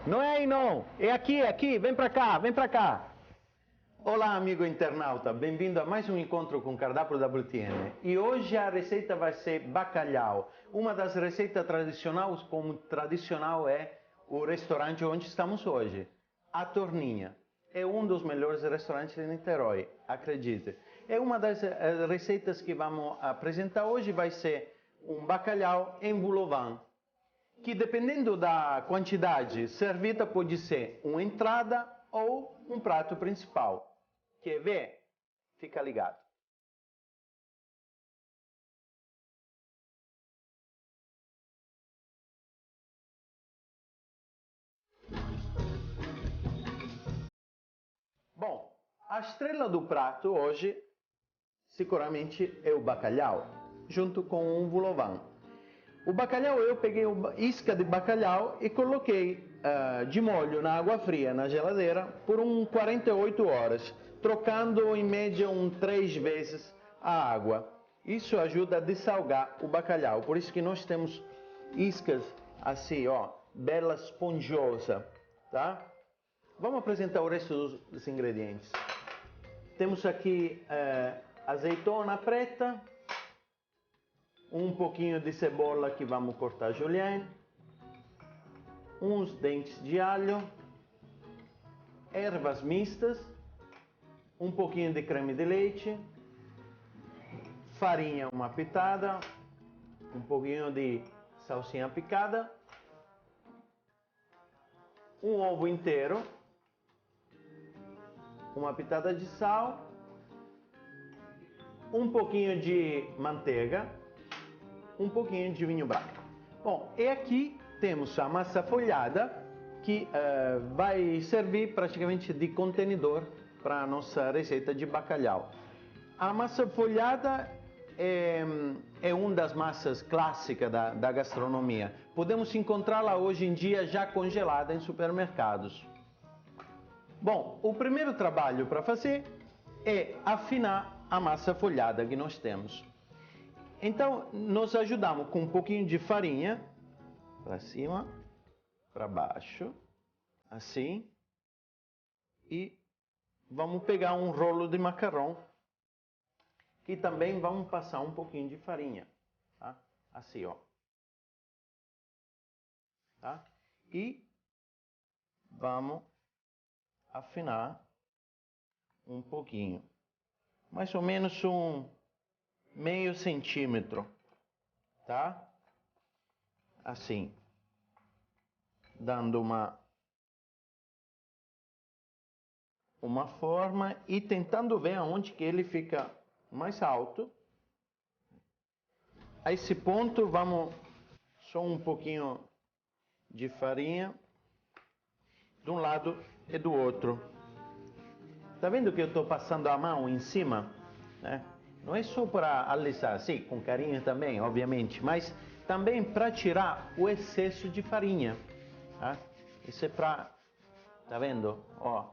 Não é aí não, é aqui, vem pra cá, vem pra cá. Olá amigo internauta, bem-vindo a mais um encontro com o cardápio da WTN. E hoje a receita vai ser bacalhau. Uma das receitas tradicionais, como tradicional é o restaurante onde estamos hoje, a Torninha. É um dos melhores restaurantes de Niterói, acredite. É uma das receitas que vamos apresentar hoje, vai ser um bacalhau em bouillon, que dependendo da quantidade servida pode ser uma entrada ou um prato principal. Quer ver? Fica ligado. Bom, a estrela do prato hoje seguramente é o bacalhau, junto com um bouillon. O bacalhau, eu peguei uma isca de bacalhau e coloquei de molho na água fria, na geladeira, por 48 horas, trocando em média 3 vezes a água. Isso ajuda a dessalgar o bacalhau, por isso que nós temos iscas assim, ó, bela esponjosa, tá? Vamos apresentar o resto dos ingredientes. Temos aqui azeitona preta, um pouquinho de cebola que vamos cortar julienne, uns dentes de alho, ervas mistas, um pouquinho de creme de leite, farinha uma pitada, um pouquinho de salsinha picada, um ovo inteiro, uma pitada de sal, um pouquinho de manteiga, um pouquinho de vinho branco. Bom, e aqui temos a massa folhada que vai servir praticamente de contenedor para a nossa receita de bacalhau. A massa folhada é uma das massas clássicas da gastronomia. Podemos encontrá-la hoje em dia já congelada em supermercados. Bom, o primeiro trabalho para fazer é afinar a massa folhada que nós temos. Então, nós ajudamos com um pouquinho de farinha, para cima, para baixo, assim, e vamos pegar um rolo de macarrão, que também vamos passar um pouquinho de farinha, tá? Assim, ó. Tá? E vamos afinar um pouquinho, mais ou menos meio centímetro, tá? Assim, dando uma forma e tentando ver aonde que ele fica mais alto. A esse ponto vamos só um pouquinho de farinha de um lado e do outro. Tá vendo que eu estou passando a mão em cima, né? Não é só para alisar, sim, com carinho também, obviamente, mas também para tirar o excesso de farinha, tá? Isso é para, tá vendo? Ó,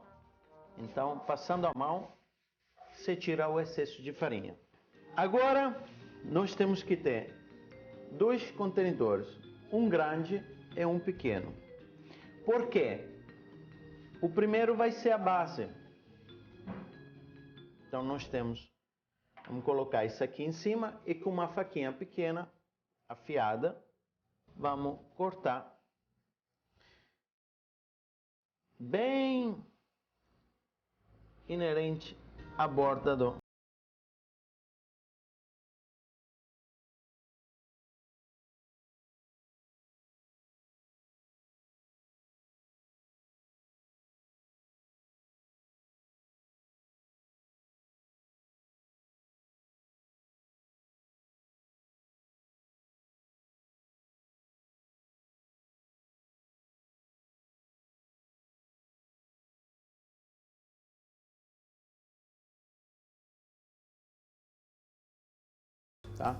então passando a mão, você tira o excesso de farinha. Agora nós temos que ter 2 contenedores, um grande e um pequeno. Por quê? O primeiro vai ser a base. Então nós vamos colocar isso aqui em cima e com uma faquinha pequena, afiada, vamos cortar bem inerente à borda do tá?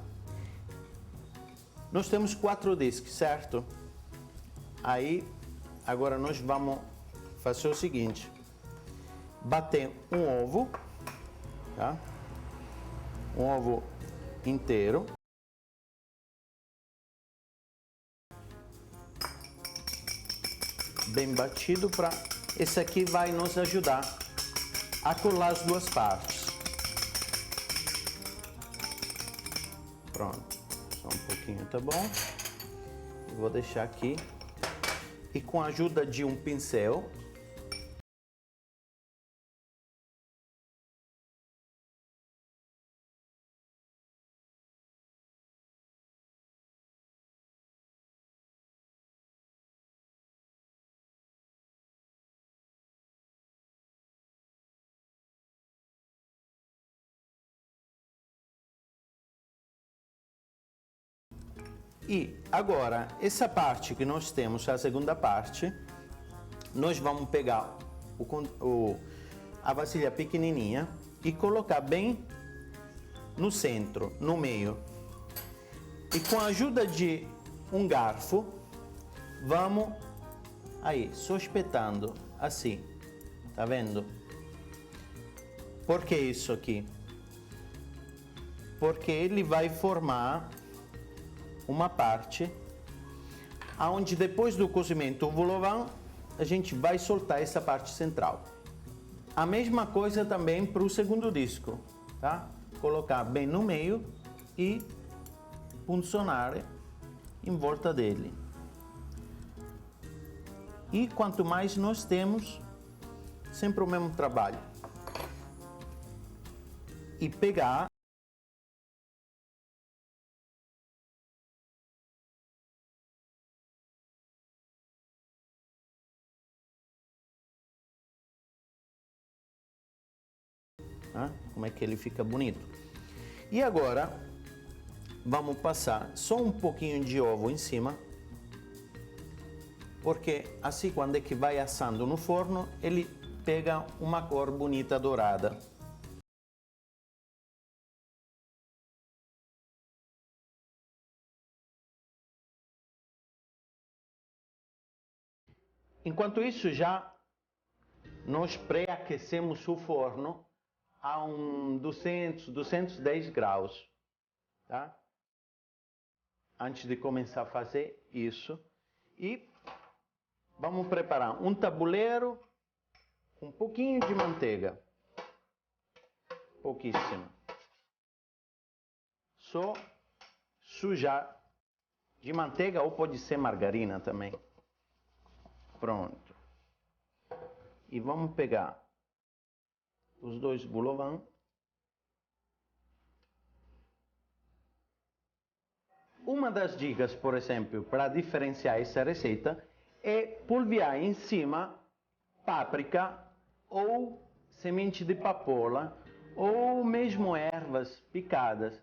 Nós temos 4 discos, certo? Aí, agora nós vamos fazer o seguinte: bater um ovo, tá? Um ovo inteiro. bem batido para esse aqui vai nos ajudar a colar as duas partes. Pronto, só um pouquinho tá bom. Vou deixar aqui e com a ajuda de um pincel e agora essa parte que nós temos, a segunda parte, nós vamos pegar a vasilha pequenininha e colocar bem no centro, no meio. E com a ajuda de um garfo, vamos aí, só espetando, assim, tá vendo? Por que isso aqui? Porque ele vai formar uma parte onde depois do cozimento o vol-au-vent, a gente vai soltar essa parte central. A mesma coisa também para o segundo disco, tá? Colocar bem no meio e puncionar em volta dele. E quanto mais nós temos, sempre o mesmo trabalho. E pegar como é que ele fica bonito. E agora vamos passar só um pouquinho de ovo em cima, porque assim quando é que vai assando no forno, ele pega uma cor bonita dourada. Enquanto isso, já nós pré-aquecemos o forno a 200, 210 graus, tá? Antes de começar a fazer isso. E vamos preparar um tabuleiro com um pouquinho de manteiga. Pouquíssimo. Só sujar de manteiga ou pode ser margarina também. Pronto. E vamos pegar os dois vol-au-vent. Uma das dicas, por exemplo, para diferenciar essa receita é polvilhar em cima páprica ou semente de papoula ou mesmo ervas picadas.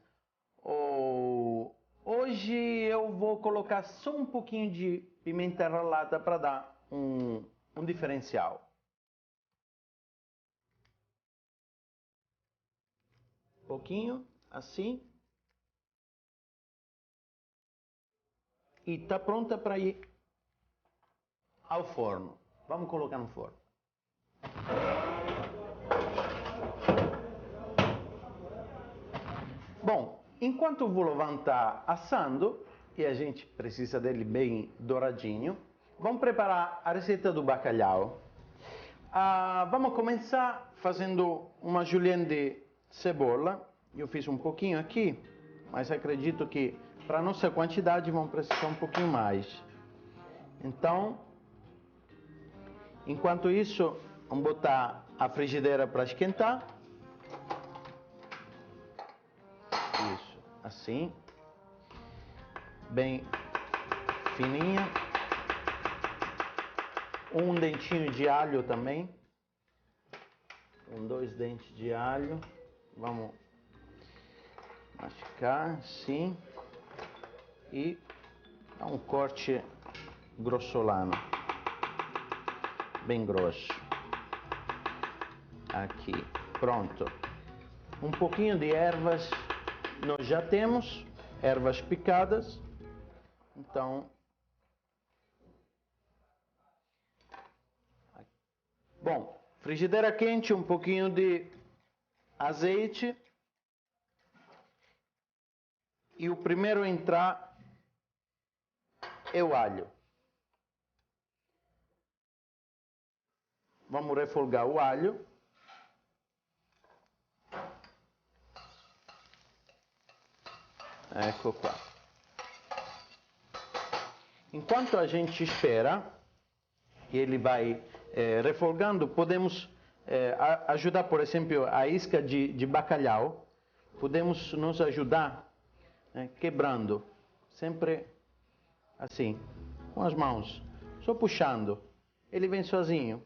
Hoje eu vou colocar só um pouquinho de pimenta ralada para dar um diferencial. Um pouquinho, assim. E está pronta para ir ao forno. Vamos colocar no forno. Bom, enquanto o vol-au-vent está assando, e a gente precisa dele bem douradinho, vamos preparar a receita do bacalhau. Vamos começar fazendo uma julienne de cebola. Eu fiz um pouquinho aqui, mas acredito que para a nossa quantidade vamos precisar um pouquinho mais. Então, enquanto isso, vamos botar a frigideira para esquentar. Isso, assim. Bem fininha. Um dentinho de alho também. 2 dentes de alho. Vamos masticar, assim. E dar um corte grossolano. Bem grosso. Aqui, pronto. Um pouquinho de ervas nós já temos, ervas picadas. Então, bom, frigideira quente, um pouquinho de azeite. E o primeiro a entrar é o alho. vamos refogar o alho. Ecco qua. Enquanto a gente espera que ele vai refogando, podemos ajudar, por exemplo, a isca de bacalhau. Podemos nos ajudar quebrando, sempre assim, com as mãos, só puxando. Ele vem sozinho.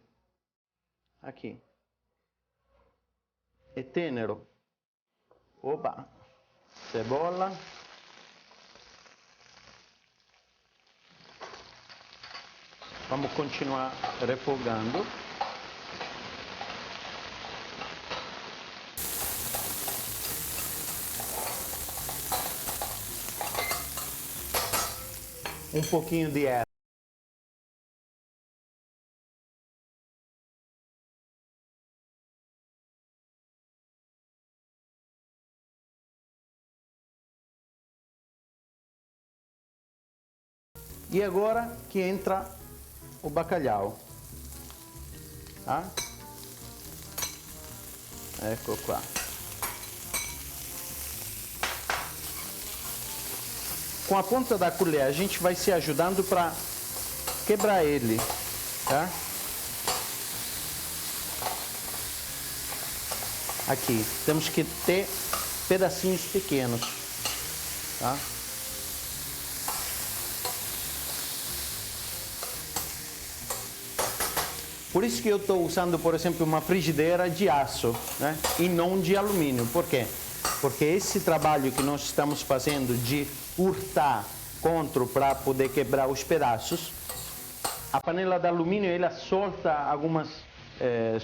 Aqui. É tenero. Opa. Cebola. Vamos continuar refogando. Um pouquinho de erva. E agora que entra o bacalhau. Tá? Ecco qua. Com a ponta da colher a gente vai se ajudando para quebrar ele, tá? Aqui, temos que ter pedacinhos pequenos, tá? Por isso que eu estou usando, por exemplo, uma frigideira de aço, né? E não de alumínio. Por quê? Porque esse trabalho que nós estamos fazendo de hurtar contro para poder quebrar os pedaços, a panela de alumínio ela solta algumas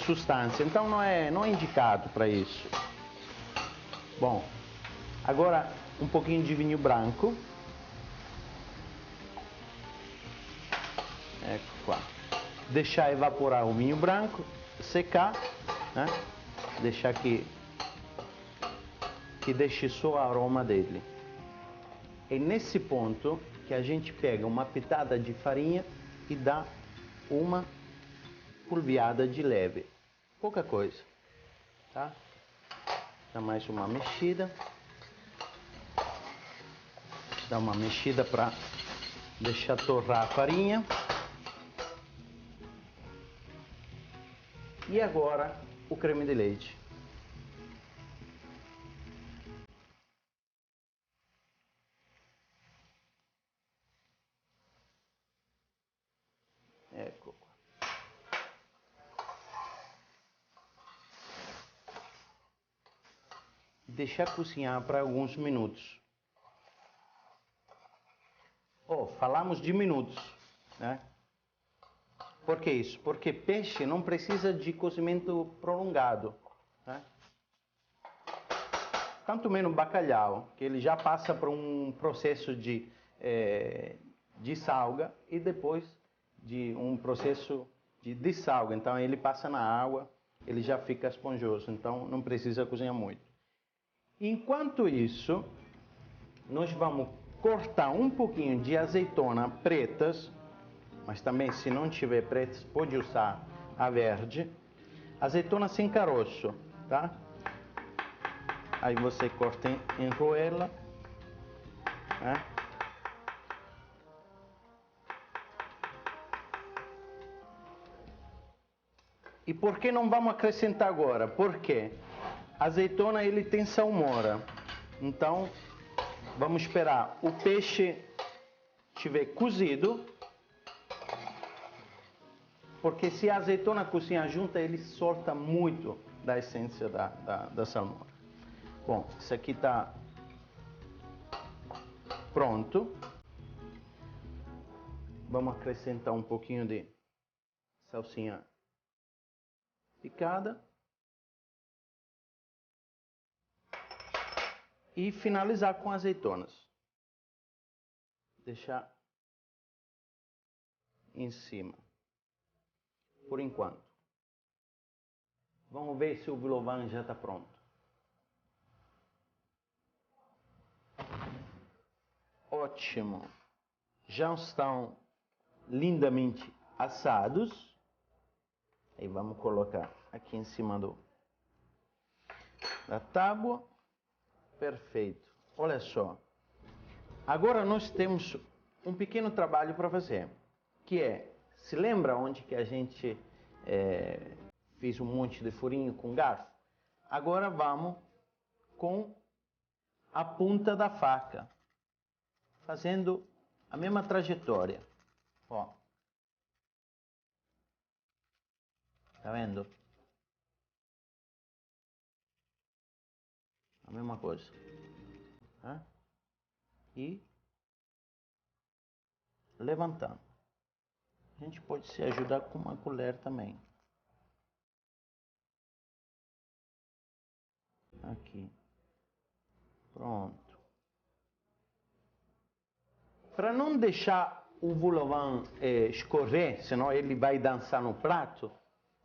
substâncias, então não é indicado para isso. Bom, agora um pouquinho de vinho branco. Ecco qua. Deixar evaporar o vinho branco, secar, né? Deixar que deixe só o aroma dele. É nesse ponto que a gente pega uma pitada de farinha e dá uma polvilhada de leve, pouca coisa, tá? Dá mais uma mexida, dá uma mexida para deixar torrar a farinha. E agora o creme de leite. Ecco qua. Deixar cozinhar para alguns minutos. Falamos de minutos, né? Por que isso? Porque peixe não precisa de cozimento prolongado, né? Tanto menos bacalhau, que ele já passa por um processo de salga e depois de um processo de dessalga. Então ele passa na água, ele já fica esponjoso, então não precisa cozinhar muito. Enquanto isso, nós vamos cortar um pouquinho de azeitona pretas, mas também se não tiver pretas, pode usar a verde. Azeitona sem caroço, tá? Aí você corta em roela, né? E por que não vamos acrescentar agora? Porque a azeitona ele tem salmoura. Então, vamos esperar o peixe estiver cozido. Porque se a azeitona cozinhar junto, ele solta muito da essência da salmoura. Bom, isso aqui está pronto. Vamos acrescentar um pouquinho de salsinha picada. E finalizar com azeitonas. Deixar em cima. Por enquanto. Vamos ver se o Vlovan já está pronto. Ótimo. Já estão lindamente assados. E vamos colocar aqui em cima da tábua. Perfeito. Olha só. Agora nós temos um pequeno trabalho para fazer, que é, se lembra onde que a gente fez um monte de furinho com garfo? Agora vamos com a ponta da faca, fazendo a mesma trajetória. Ó. Tá vendo? A mesma coisa. Tá? E levantando. A gente pode se ajudar com uma colher também. Aqui. Pronto. Para não deixar o vol au vent escorrer, senão ele vai dançar no prato,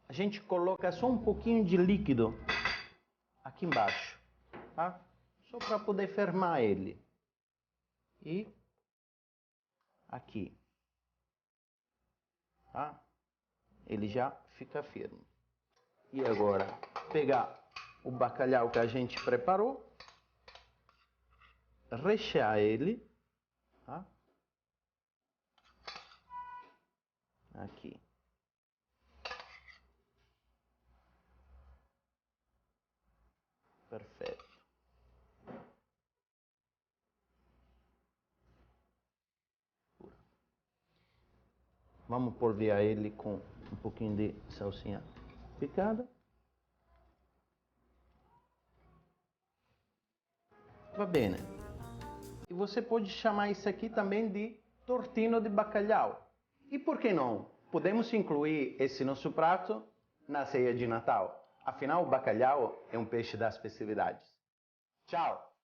a gente coloca só um pouquinho de líquido aqui embaixo, tá? Só para poder firmar ele. E aqui, tá? Ele já fica firme. E agora, pegar o bacalhau que a gente preparou, rechear ele, tá? Aqui. Perfeito. Vamos polvilhar ele com um pouquinho de salsinha picada. Va bene. E você pode chamar isso aqui também de tortino de bacalhau. E por que não? Podemos incluir esse nosso prato na ceia de Natal. Afinal, o bacalhau é um peixe das festividades. Tchau!